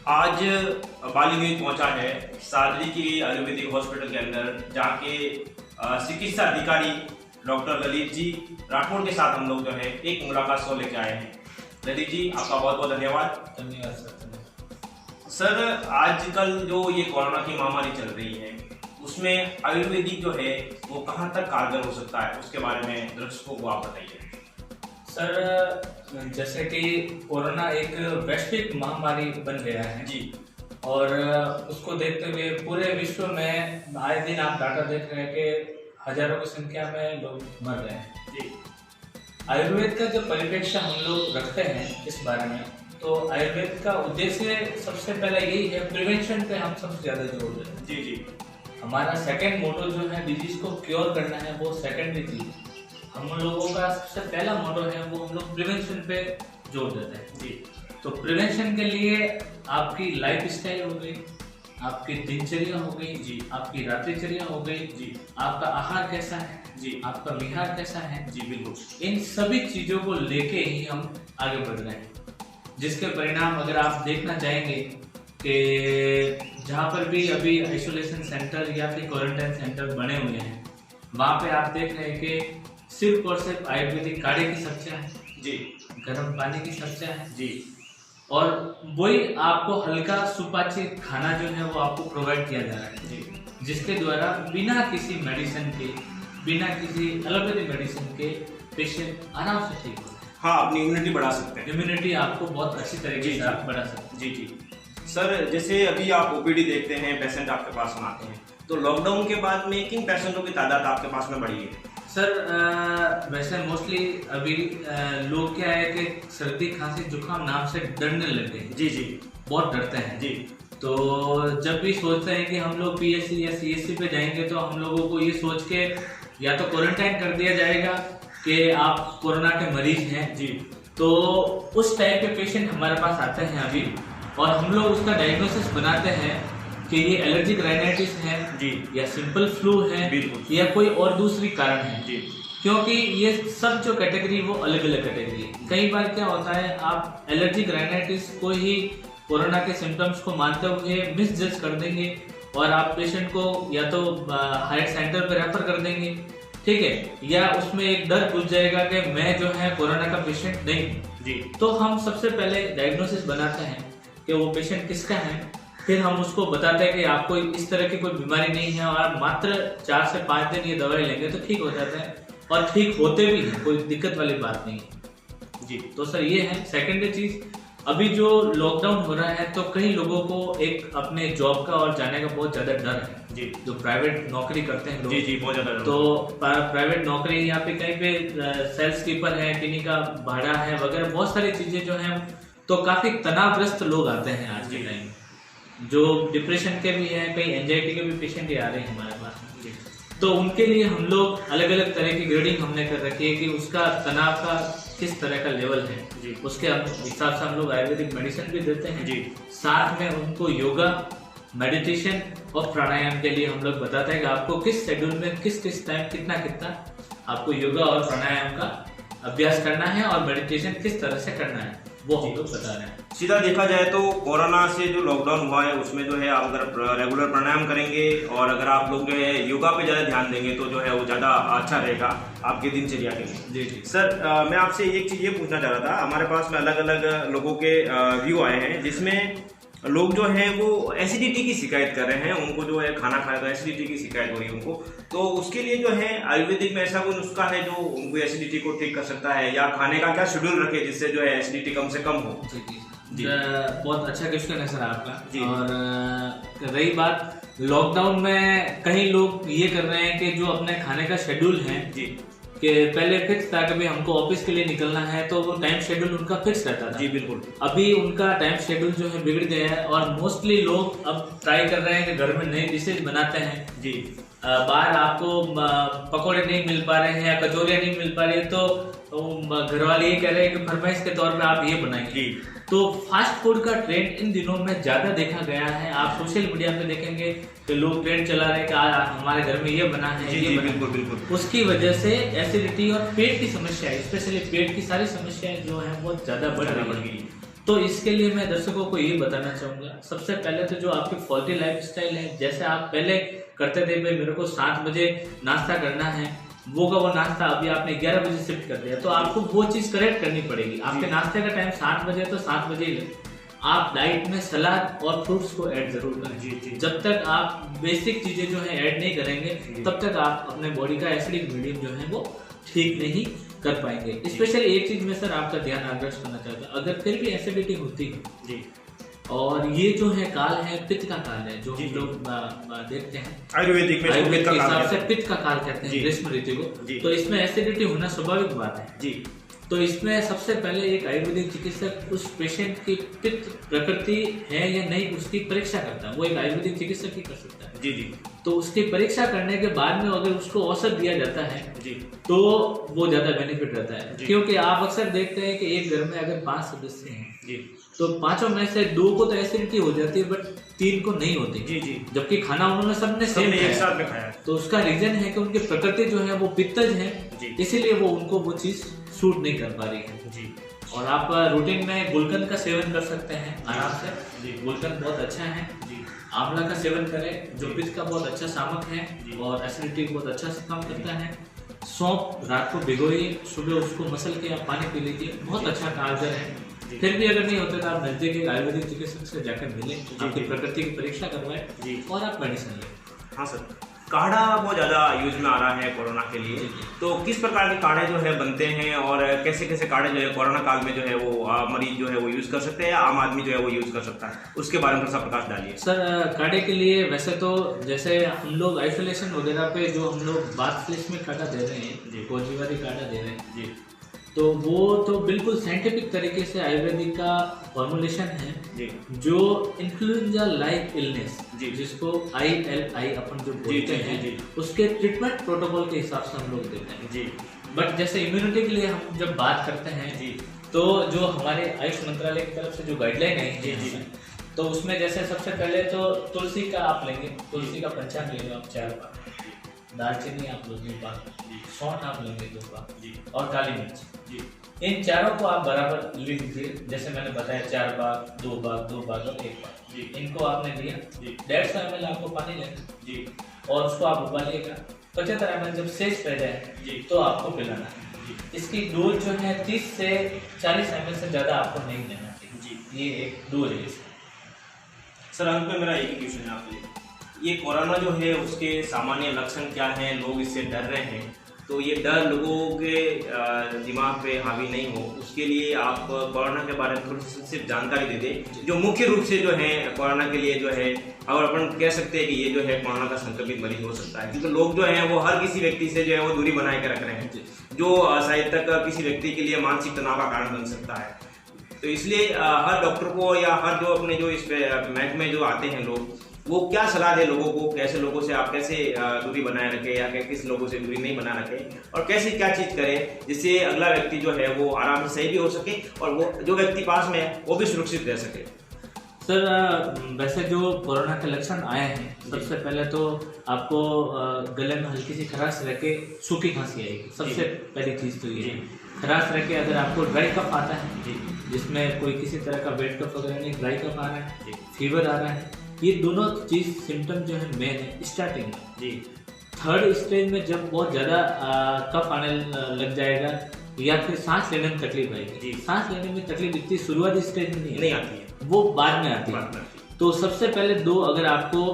आज बाली न्यूज पहुंचा है सादरी की आयुर्वेदिक हॉस्पिटल के अंदर, जहाँ के चिकित्सा अधिकारी डॉक्टर ललित जी राठौड़ के साथ हम लोग जो है एक मुलाकात को लेकर आए हैं। ललित जी, आपका बहुत बहुत धन्यवाद। धन्यवाद सर। सर, आजकल जो ये कोरोना की महामारी चल रही है, उसमें आयुर्वेदिक जो है वो कहाँ तक कारगर हो सकता है, उसके बारे में दर्शकों को आप बताइए। सर, जैसे कि कोरोना एक वैश्विक महामारी बन गया है जी, और उसको देखते हुए पूरे विश्व में आए दिन आप डाटा देख रहे हैं कि हजारों की संख्या में लोग मर रहे हैं। जी, आयुर्वेद का जो परिप्रेक्ष्य हम लोग रखते हैं इस बारे में, तो आयुर्वेद का उद्देश्य सबसे पहले यही है, प्रिवेंशन पे हम सबसे ज्यादा जोर देते हैं। जी, जी, हमारा सेकंड मोटो जो है डिजीज को क्योर करना है, वो सेकेंडरी चीज। हम लोगों का सबसे पहला मोटो है वो हम लोग प्रिवेंशन पे जोर देते हैं। जी, तो प्रिवेंशन के लिए आपकी लाइफ स्टाइल हो गई, आपकी दिनचर्या हो गई जी, आपकी रात्रिचर्या हो गई जी, आपका आहार कैसा है जी, आपका विहार कैसा है जी, बिल्कुल। इन सभी चीजों को लेके ही हम आगे बढ़ रहे हैं, जिसके परिणाम अगर आप देखना चाहेंगे कि जहाँ पर भी अभी आइसोलेशन सेंटर या फिर क्वारंटाइन सेंटर बने हुए हैं, वहाँ पे आप देख रहे हैं कि सिर्फ और सिर्फ आयुर्वेदिक काढ़े की चर्चा है जी, गर्म पानी की चर्चा है जी, और वही आपको हल्का सुपाच्य खाना जो है वो आपको प्रोवाइड किया जा रहा है जी, जिसके द्वारा बिना किसी मेडिसिन के, बिना किसी एलोपैथी मेडिसिन के पेशेंट आराम से ठीक हो। हाँ, अपनी इम्यूनिटी बढ़ा सकते हैं। इम्यूनिटी आपको बहुत अच्छी तरीके से आप बढ़ा सकते हैं। जी, जी। सर, जैसे अभी आप ओपीडी देखते हैं, पेशेंट आपके पास में आते हैं, तो लॉकडाउन के बाद में किन पेशेंटों की तादाद आपके पास में बढ़ी है? सर, वैसे मोस्टली अभी लोग क्या है कि सर्दी खांसी जुकाम नाम से डरने लग गए। जी, जी, बहुत डरते हैं जी, तो जब भी सोचते हैं कि हम लोग पीएचसी या सीएचसी पे जाएंगे तो हम लोगों को ये सोच के या तो क्वारंटाइन कर दिया जाएगा कि आप कोरोना के मरीज हैं जी, तो उस टाइप के पेशेंट हमारे पास आते हैं अभी, और हम लोग उसका डायग्नोसिस बनाते हैं कि ये एलर्जिक राइनाइटिस है जी, या सिंपल फ्लू है बिल्कुल, या कोई और दूसरी कारण है जी, क्योंकि ये सब जो कैटेगरी वो अलग अलग कैटेगरी है। कई बार क्या होता है, आप एलर्जिक राइनाइटिस को ही कोरोना के सिम्टम्स को मानते हुए मिसजज कर देंगे और आप पेशेंट को या तो हायर सेंटर पे रेफर कर देंगे, ठीक है, या उसमें एक डर घुस जाएगा कि मैं जो है कोरोना का पेशेंट नहीं हूँ जी। तो हम सबसे पहले डायग्नोसिस बनाते हैं कि वो पेशेंट किसका है, फिर हम उसको बताते हैं कि आपको इस तरह की कोई बीमारी नहीं है और आप मात्र 4 से 5 दिन ये दवाई लेंगे तो ठीक हो जाते हैं, और ठीक होते भी हैं, कोई दिक्कत वाली बात नहीं है जी। तो सर ये है। सेकेंडरी चीज, अभी जो लॉकडाउन हो रहा है तो कई लोगों को एक अपने जॉब का और जाने का बहुत ज्यादा डर है जी, जो प्राइवेट नौकरी करते हैं लोग। जी, जी, बहुत ज्यादा। तो प्राइवेट नौकरी या फिर कहीं पे सेल्स कीपर है, किन्हीं का भाड़ा है वगैरह, बहुत सारी चीजें जो हैं, तो काफी तनावग्रस्त लोग आते हैं आज के टाइम, जो डिप्रेशन के भी हैं, कई एंजाइटी के भी पेशेंट आ रहे हैं हमारे पास जी। तो उनके लिए हम लोग अलग अलग तरह की ग्रेडिंग हमने कर रखी है कि उसका तनाव का किस तरह का लेवल है जी, उसके हिसाब से हम लोग आयुर्वेदिक मेडिसिन भी देते हैं जी, साथ में उनको योगा, मेडिटेशन और प्राणायाम के लिए हम लोग बताते हैं कि आपको किस शेड्यूल में किस किस टाइम कितना कितना आपको योगा और प्राणायाम का अभ्यास करना है और मेडिटेशन किस तरह से करना है, वो हम लोग बता रहे हैं। सीधा देखा जाए तो कोरोना से जो लॉकडाउन हुआ है उसमें जो है आप अगर रेगुलर प्राणायाम करेंगे और अगर आप लोग जो है योगा पे ज़्यादा ध्यान देंगे तो जो है वो ज़्यादा अच्छा रहेगा आपके दिनचर्या के लिए। जी जी सर, मैं आपसे एक चीज़ ये पूछना चाह रहा था, हमारे पास में अलग अलग लोगों के व्यू आए हैं जिसमें लोग जो हैं वो एसिडिटी की शिकायत कर रहे हैं, उनको जो है खाना खाया तो एसिडिटी की शिकायत हो रही है उनको, तो उसके लिए जो है आयुर्वेदिक में ऐसा कोई नुस्खा है जो उनको एसिडिटी को ठीक कर सकता है, या खाने का क्या शेड्यूल रखे जिससे जो है एसिडिटी कम से कम हो? जी जी, बहुत अच्छा क्वेश्चन है सर आपका जी। और रही बात लॉकडाउन में, कई लोग ये कर रहे हैं कि जो अपने खाने का शेड्यूल है जी, कि पहले फिक्स था, कभी हमको ऑफिस के लिए निकलना है तो वो टाइम शेड्यूल उनका फिक्स रहता था जी, बिल्कुल। अभी उनका टाइम शेड्यूल जो है बिगड़ गया है और मोस्टली लोग अब ट्राई कर रहे हैं कि घर में नई डिशेज बनाते हैं जी, बाहर आपको पकौड़े नहीं मिल पा रहे हैं या कचौरियाँ नहीं मिल पा रही है तो घर वाले ये कह रहे हैं कि फरमाइश के तौर पे आप ये बनाएंगे जी। तो फास्ट फूड का ट्रेंड इन दिनों में ज्यादा देखा गया है। आप सोशल मीडिया पे देखेंगे कि लोग ट्रेंड चला रहे हैं कि हमारे घर में ये बना है, जी, ये जी, बना बिल्कुल बिल्कुल। उसकी वजह से एसिडिटी और पेट की समस्या, स्पेशली पेट की सारी समस्याएं जो है वो ज्यादा बढ़ रही है। तो इसके लिए मैं दर्शकों को ये बताना चाहूंगा, सबसे पहले तो जो आपकी फॉल्टी लाइफस्टाइल है, जैसे आप पहले करते थे भाई मेरे को 7 बजे नाश्ता करना है, वो का वो नाश्ता अभी आपने 11 बजे शिफ्ट कर दिया, तो आपको वो चीज करेक्ट करनी पड़ेगी। आपके नाश्ते का टाइम 7 बजे तो 7 बजे ही ले। आप डाइट में सलाद और फ्रूट्स को ऐड जरूर करें। जब तक आप बेसिक चीजें जो है ऐड नहीं करेंगे तब तक आप अपने बॉडी का एसिडिक मीडियम जो है वो ठीक नहीं कर पाएंगे। स्पेशली एक चीज में सर आपका ध्यान आकर्षित करना चाहता हूँ, अगर फिर भी एसिडिटी होती है और ये जो है काल है पित्त का काल है, जो हम लोग देखते हैं आयुर्वेदिक में के हिसाब से पित्त का काल कहते हैं ग्रीष्म ऋतु को, तो इसमें एसिडिटी होना स्वाभाविक बात है जी। तो इसमें सबसे पहले एक आयुर्वेदिक चिकित्सक उस पेशेंट की पित्त प्रकृति है या नहीं उसकी परीक्षा करता है, वो एक आयुर्वेदिक चिकित्सक ही कर सकता है जी। तो उसकी परीक्षा करने के बाद में अगर उसको औषध दिया जाता है जी तो वो ज्यादा बेनिफिट रहता है, क्योंकि आप अक्सर देखते हैं कि एक घर में अगर 5 सदस्य हैं जी तो 5 में से 2 को तो एसिडिटी हो जाती है बट 3 को नहीं होती जी, जबकि खाना उन्होंने सबने सेम एक साथ में खाया। तो उसका रीजन है कि उनकी प्रकृति जो है वो पित्तज है, इसीलिए वो उनको वो चीज सूट नहीं कर पा रही है जी। और आप रूटीन में गुलकंद का सेवन कर सकते हैं आराम से जी, गुलकंद बहुत अच्छा है जी। आंवला का सेवन करें जो पित्त का बहुत अच्छा शामक है और एसिडिटी को बहुत अच्छा से काम करता है। सौंफ रात को भिगोइए, सुबह उसको मसल के आप पानी पी लीजिए, बहुत अच्छा कारगर है। फिर भी अगर नहीं होता तो आप नजदीक के आयुर्वेदिक चिकित्सक से जाकर मिलें, आपकी प्रकृति की परीक्षा करवाएं और आप मेडिसिन लें। हाँ सर, काढ़ा बहुत ज़्यादा यूज में आ रहा है कोरोना के लिए, तो किस प्रकार के काढ़े जो है बनते हैं और कैसे कैसे काढ़े जो है कोरोना काल में जो है वो मरीज जो है वो यूज कर सकते हैं या आम आदमी जो है वो यूज कर सकता है, उसके बारे में थोड़ा सा प्रकाश डालिए। सर काढ़े के लिए वैसे तो जैसे हम लोग आइसोलेशन वगैरह पे जो हम लोग बाथ फ्लिश में काढ़ा दे रहे हैं जी, गोजीवारी काढ़ा दे रहे हैं जी, तो वो तो बिल्कुल साइंटिफिक तरीके से आयुर्वेदिक का फॉर्मुलेशन है जी, जो इन्फ्लुएंजा लाइक इलनेस जिसको ILI अपन जो बोलते हैं उसके ट्रीटमेंट प्रोटोकॉल के हिसाब से हम लोग देते हैं जी। बट जैसे इम्यूनिटी के लिए हम जब बात करते हैं जी तो जो हमारे आयुष मंत्रालय की तरफ से जो गाइडलाइन है जी तो उसमें जैसे सबसे पहले तो तुलसी का आप लेंगे, तुलसी का पंचांग ले लो आप 4 बार, दालचीनी आप लोग 2 बार, सौंठ आप लेंगे 2 बार और काली मिर्च जी। इन चारों को आप बराबर ले लीजिए, जैसे मैंने बताया 4 बार 2 बार 2 बार और 1 बार जी। इनको आपने लिया जी, 150 ml आपको पानी लेना जी और उसको आप उबालिएगा, 75 ml जब शेष रह जाए जी तो आपको पिलाना है जी। इसकी डोज जो है 30 से 40 ml से ज़्यादा आपको नहीं लेना चाहिए जी, ये एक डोज है। सर अंत में मेरा एक ही क्वेश्चन है आपसे, ये कोरोना जो है उसके सामान्य लक्षण क्या हैं, लोग इससे डर रहे हैं, तो ये डर लोगों के दिमाग पे हावी नहीं हो उसके लिए आप कोरोना के बारे में थोड़ी सी सिर्फ जानकारी दे दें, जो मुख्य रूप से जो है कोरोना के लिए जो है और अपन कह सकते हैं कि ये जो है कोरोना का संक्रमित मरीज हो सकता है, क्योंकि लोग जो है वो हर किसी व्यक्ति से जो है वो दूरी बनाए के रख रहे हैं, जो शायद तक किसी व्यक्ति के लिए मानसिक तनाव का कारण बन सकता है। तो इसलिए हर डॉक्टर को या हर जो अपने जो इस महकमे में जो आते हैं लोग, वो क्या सलाह दे लोगों को, कैसे लोगों से आप कैसे दूरी बनाए रखें या किस लोगों से दूरी नहीं बना रखें और कैसे क्या चीज़ करें जिससे अगला व्यक्ति जो है वो आराम से सही भी हो सके और वो जो व्यक्ति पास में है वो भी सुरक्षित रह सके। सर वैसे जो कोरोना के लक्षण आए हैं, सबसे पहले तो आपको गले में हल्की सी खराश रह के सूखी खांसी आएगी, सबसे पहली चीज़ तो ये खराश रह के अगर आपको ड्राई कफ आता है जिसमें कोई किसी तरह का वेट कफ वगैरह नहीं, ड्राई कफ आ रहा है, फीवर आ रहा है, ये दोनों चीज सिम्टम जो है मेन है स्टार्टिंग में जी। 3rd स्टेज में जब बहुत ज़्यादा कफ आने लग जाएगा या फिर सांस लेने में तकलीफ आएगी जी, सांस लेने में तकलीफ इतनी शुरुआती स्टेज में नहीं आती है, वो बाद में आती है। तो सबसे पहले 2 अगर आपको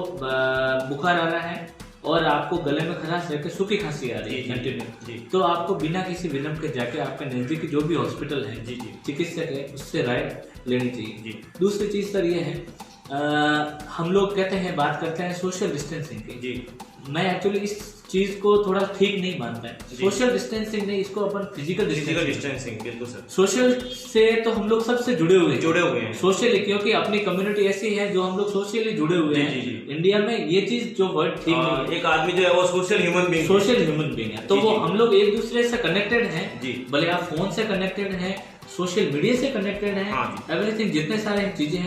बुखार आ रहा है और आपको गले में खराश रह के सूखी खांसी आ रही है कंटिन्यू, तो आपको बिना किसी विलम्ब के जाके आपके नजदीकी जो भी हॉस्पिटल है चिकित्सक है उससे राय लेनी चाहिए। दूसरी चीज सर ये है, हम लोग कहते हैं बात करते हैं सोशल डिस्टेंसिंग की जी, मैं एक्चुअली इस चीज को थोड़ा ठीक नहीं मानता है। सोशल डिस्टेंसिंग नहीं, इसको अपन फिजिकल डिस्टेंसिंग बिल्कुल सर। सोशल से तो हम लोग सबसे जुड़े हुए हैं सोशली, क्योंकि अपनी कम्युनिटी ऐसी है जो हम लोग सोशली जुड़े हुए हैं। इंडिया में ये चीज जो वर्ड ठीक नहीं, एक आदमी जो है वो सोशल ह्यूमन बीइंग है, तो वो हम लोग एक दूसरे से कनेक्टेड हैं, भले आप फोन से कनेक्टेड हैं, सोशल मीडिया से कनेक्टेड हैं, एवरीथिंग जितने सारे चीजें हैं